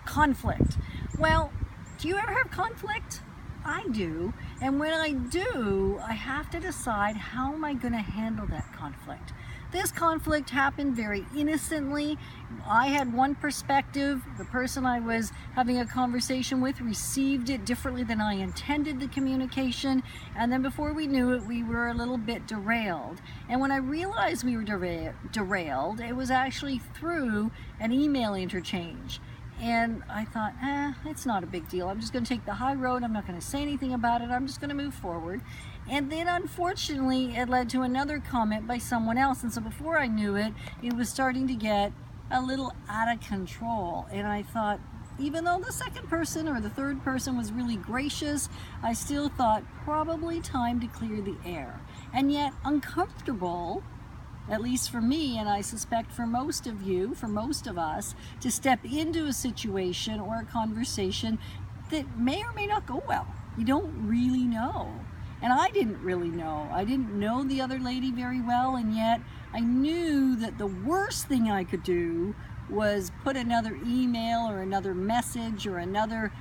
conflict. Well, do you ever have conflict? I do, and when I do, I have to decide how am I going to handle that conflict. This conflict happened very innocently. I had one perspective. The person I was having a conversation with received it differently than I intended the communication, and then before we knew it, we were a little bit derailed. And when I realized we were derailed, it was actually through an email interchange. And I thought, it's not a big deal. I'm just going to take the high road. I'm not going to say anything about it. I'm just going to move forward. And then unfortunately, it led to another comment by someone else. And so before I knew it, it was starting to get a little out of control. And I thought, even though the second person or the third person was really gracious, I still thought probably time to clear the air. And yet uncomfortable, at least for me, and I suspect for most of you, for most of us, to step into a situation or a conversation that may or may not go well. You don't really know. And I didn't really know. I didn't know the other lady very well, and yet I knew that the worst thing I could do was put another email or another message or another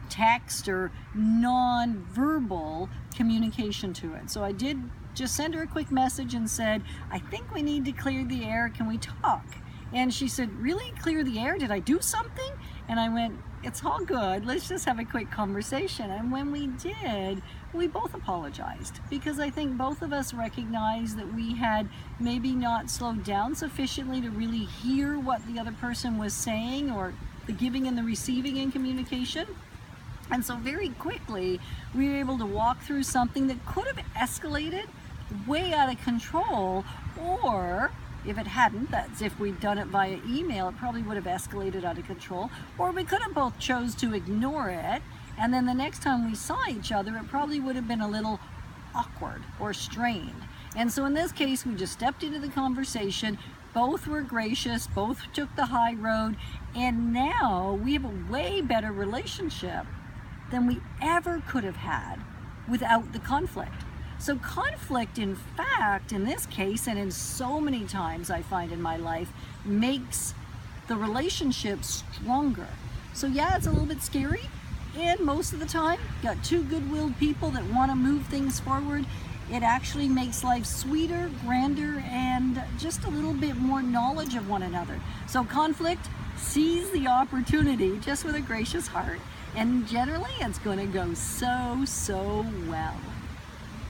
text or non-verbal communication to it. So I did just send her a quick message and said, I think we need to clear the air. Can we talk? And she said, really? Clear the air? Did I do something? And I went, it's all good. Let's just have a quick conversation. And when we did, we both apologized, because I think both of us recognized that we had maybe not slowed down sufficiently to really hear what the other person was saying, or the giving and the receiving in communication. And so very quickly, we were able to walk through something that could have escalated way out of control, or if it hadn't, that's if we'd done it via email, it probably would have escalated out of control, or we could have both chose to ignore it, and then the next time we saw each other, it probably would have been a little awkward or strained. And so in this case, we just stepped into the conversation, both were gracious, both took the high road, and now we have a way better relationship than we ever could have had without the conflict. So conflict, in fact, in this case, and in so many times I find in my life, makes the relationship stronger. So yeah, it's a little bit scary, and most of the time, got two good-willed people that want to move things forward. It actually makes life sweeter, grander, and just a little bit more knowledge of one another. So conflict, seize the opportunity just with a gracious heart, and generally it's going to go so well.